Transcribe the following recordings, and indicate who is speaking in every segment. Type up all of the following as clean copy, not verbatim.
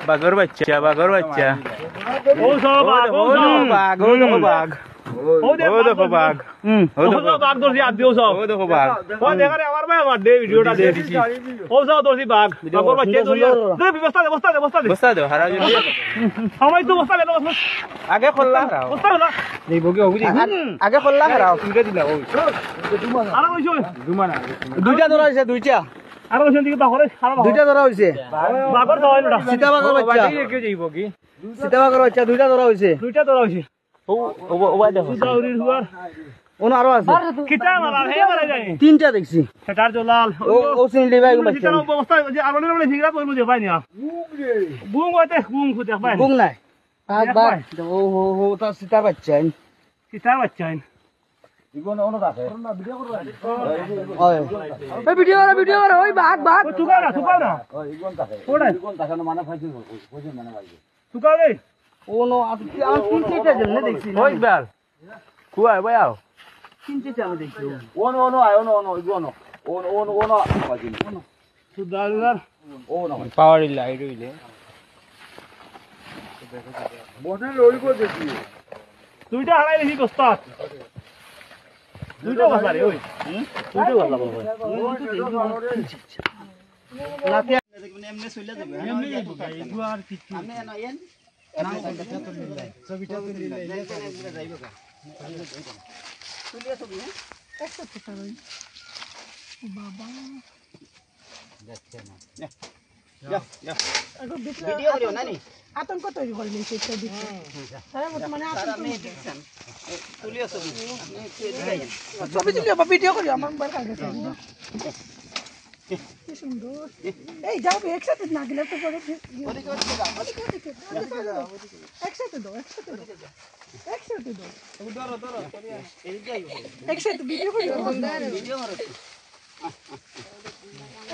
Speaker 1: বাঘর বাচ্চা বাঘর বাচ্চা
Speaker 2: ও সব বাঘ ও
Speaker 1: বাঘ ও দেখো বাঘ ও দেখো বাঘ
Speaker 2: ও বাঘ ধরছি আপ দিও সব
Speaker 1: ও দেখো বাঘ
Speaker 2: ও দেখা রে আমার ভাই আমার দে ভিডিওটা দে দিছি ও সব ধরছি বাঘ বাঘর বাচ্চা ধরিয়া দে বস্তা দে বস্তা দে বস্তা দে
Speaker 1: বস্তা দাও হারা যদি
Speaker 2: আমায় তো বস্তা দে
Speaker 1: আগে খোল্লা হারাও
Speaker 2: বস্তা না
Speaker 1: দেব কি হবি আগে খোল্লা হারাও তুইটা দিলা ওই
Speaker 2: আর কইছো
Speaker 1: দুইটা ধরা হইছে দুইটা
Speaker 2: আর কইছো দিকে বাঘরে খারাপ
Speaker 1: দুইটা ধরা হইছে
Speaker 2: বাঘর খাওয়াই না
Speaker 1: সীতা বাঘর বাচ্চা
Speaker 2: কে যাইব কি
Speaker 1: সীতা বাঘর বাচ্চা দুইটা ধরা হইছে
Speaker 2: দুইটা ধরা হইছে
Speaker 1: ও ও ভাই দেখো
Speaker 2: সুদাউরির হুয়ার
Speaker 1: ওন আরো আছে
Speaker 2: কিটা মারা হে মারা যায়
Speaker 1: তিনটা দেখছি
Speaker 2: সেটার জলাল
Speaker 1: ও সিনলি ভাই বাচ্চা
Speaker 2: কিটা অবস্থা যে আরনে মানে সিগরা তো মুজে পাই না বুং ওতে বুং খুদে পাই
Speaker 1: বুং নাই বাঘ বাঘ ও হো হো তা সীতা বাচ্চা
Speaker 2: কিটা বাচ্চা
Speaker 1: জীবন অনুর আছে ওই ভিডিও করে ওই বাঘ বাঘ
Speaker 2: তুকাও না
Speaker 1: ওই ইগন থাকে
Speaker 2: ওড়া
Speaker 1: ইগন থাকে না মানে ফাইছে কইছে মানে ভাই
Speaker 2: তুকাও রে
Speaker 1: ওনো আমি তিনটা জন্য দেখছি ওই বাল কুয়া ভাই আও তিনটা আমি দেখছি ওনো আয় ওনো ইগন ওনো ফাইছে
Speaker 2: সুদাউরির
Speaker 1: ওনো
Speaker 2: পাওয়ার লাইট হইলে
Speaker 1: বনে লই কো দেখি
Speaker 2: দুইটা হারাই দিছি দস্তাত দুইটা বসা রে ওই দুইটা বসা বল
Speaker 1: নাতে
Speaker 3: এমনি চলে যাবে
Speaker 2: এমনি যাইব গাই দুয়ার কিছু
Speaker 3: আমি না এন
Speaker 2: ছবিটা তো নিলে
Speaker 3: যাইব কা তুলিয়া ছবি
Speaker 4: একটা কথা রই বাবা
Speaker 3: যাচ্ছে না
Speaker 4: এখন
Speaker 3: ভিডিও করিও না নি
Speaker 4: আতঙ্ক তৈরি করে নিয়েছে একটা দিকে সারা বর্তমানে আতঙ্ক
Speaker 3: আপনি দেখছেন তুলিয়া ছবি আপনি একটু এদিকে আইন
Speaker 4: ছবি তুলিও বা ভিডিও করিও আমার বার কাছে কি সুন্দর এই যাও একসাথে না গেলে তো পরে
Speaker 3: ওদিকে ওদিকে যাও
Speaker 4: একসাথে দাও একসাথে দাও
Speaker 3: ধরো ধরো এদিকে আইও
Speaker 4: একসাথে ভিডিও করিও
Speaker 3: ভিডিও করো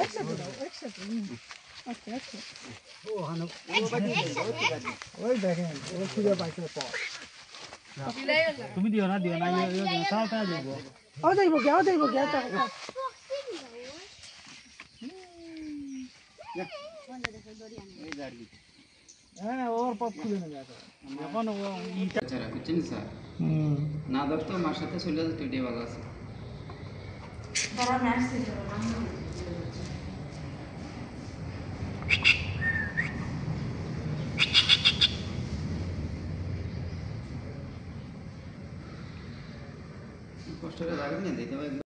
Speaker 4: একসাথে দাও একসাথে আচ্ছা আচ্ছা
Speaker 2: তুমি দিও না তাও দেব
Speaker 4: ও যাইব গে তা
Speaker 2: হ্যাঁ ওর পপ খুলে নেবে এখন ও
Speaker 3: আচ্ছা বুঝছেন স্যার না ধরতো মার সাথে চলে যেত এটাই ভালো আছে কষ্ট করে রাখবেন না দিতে হবে